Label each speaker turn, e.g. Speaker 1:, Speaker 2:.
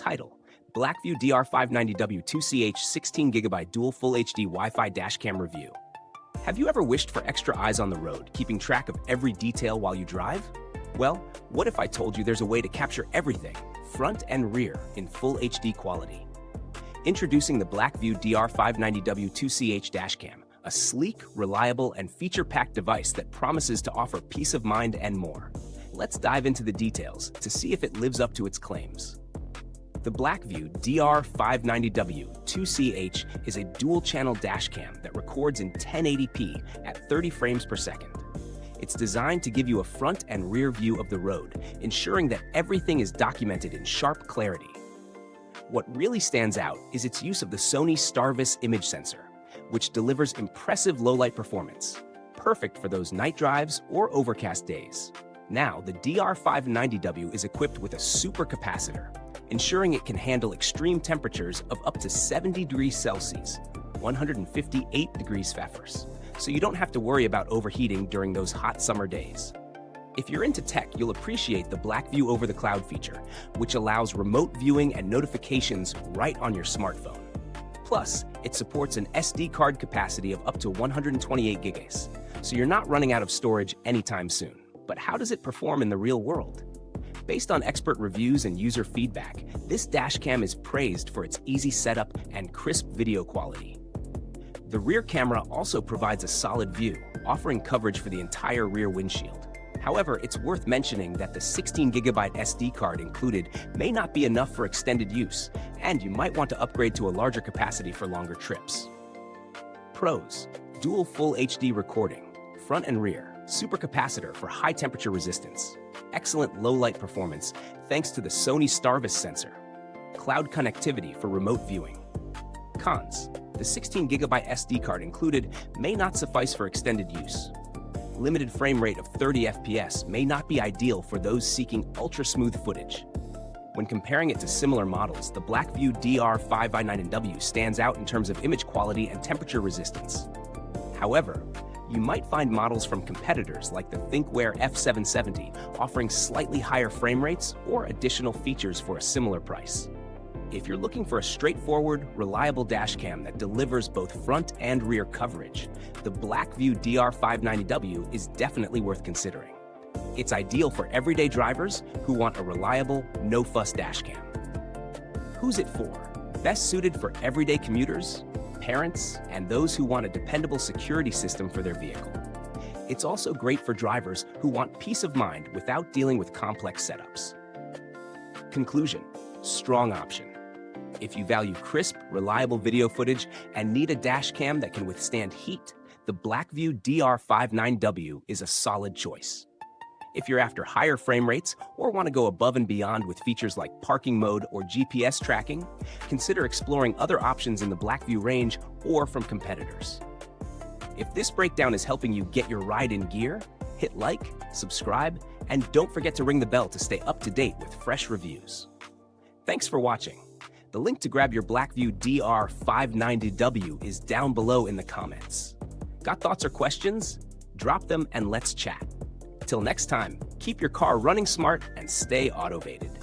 Speaker 1: Title: Blackvue DR590W 2CH 16GB Dual Full HD Wi-Fi Dashcam Review. Have you ever wished for extra eyes on the road, keeping track of every detail while you drive? Well, what if I told you there's a way to capture everything, front and rear, in full HD quality? Introducing the Blackvue DR590W 2CH Dashcam, a sleek, reliable, and feature-packed device that promises to offer peace of mind and more. Let's dive into the details to see if it lives up to its claims. The Blackvue DR590W 2CH is a dual-channel dashcam that records in 1080p at 30 frames per second. It's designed to give you a front and rear view of the road, ensuring that everything is documented in sharp clarity. What really stands out is its use of the Sony STARVIS image sensor, which delivers impressive low-light performance, perfect for those night drives or overcast days. Now, the DR590W is equipped with a supercapacitor, ensuring it can handle extreme temperatures of up to 70 degrees Celsius, 158 degrees Fahrenheit, so you don't have to worry about overheating during those hot summer days. If you're into tech, you'll appreciate the Blackvue Over the Cloud feature, which allows remote viewing and notifications right on your smartphone. Plus, it supports an SD card capacity of up to 128 gigabytes, so you're not running out of storage anytime soon. But how does it perform in the real world? Based on expert reviews and user feedback, this dashcam is praised for its easy setup and crisp video quality. The rear camera also provides a solid view, offering coverage for the entire rear windshield. However, it's worth mentioning that the 16GB SD card included may not be enough for extended use, and you might want to upgrade to a larger capacity for longer trips. Pros: dual full HD recording, front and rear, supercapacitor for high temperature resistance, excellent low-light performance thanks to the Sony STARVIS sensor, cloud connectivity for remote viewing. Cons: the 16GB SD card included may not suffice for extended use. Limited frame rate of 30 FPS may not be ideal for those seeking ultra-smooth footage. When comparing it to similar models, the Blackvue DR590W stands out in terms of image quality and temperature resistance. However, you might find models from competitors like the ThinkWare F770 offering slightly higher frame rates or additional features for a similar price. If you're looking for a straightforward, reliable dashcam that delivers both front and rear coverage, the Blackvue DR590W is definitely worth considering. It's ideal for everyday drivers who want a reliable, no-fuss dashcam. Who's it for? Best suited for everyday commuters, parents, and those who want a dependable security system for their vehicle. It's also great for drivers who want peace of mind without dealing with complex setups. Conclusion: strong option. If you value crisp, reliable video footage and need a dashcam that can withstand heat, the Blackvue DR590W is a solid choice. If you're after higher frame rates or want to go above and beyond with features like parking mode or GPS tracking, consider exploring other options in the Blackvue range or from competitors. If this breakdown is helping you get your ride in gear, hit like, subscribe, and don't forget to ring the bell to stay up to date with fresh reviews. Thanks for watching. The link to grab your Blackvue DR590W is down below in the comments. Got thoughts or questions? Drop them and let's chat. Till next time, keep your car running smart and stay autovated.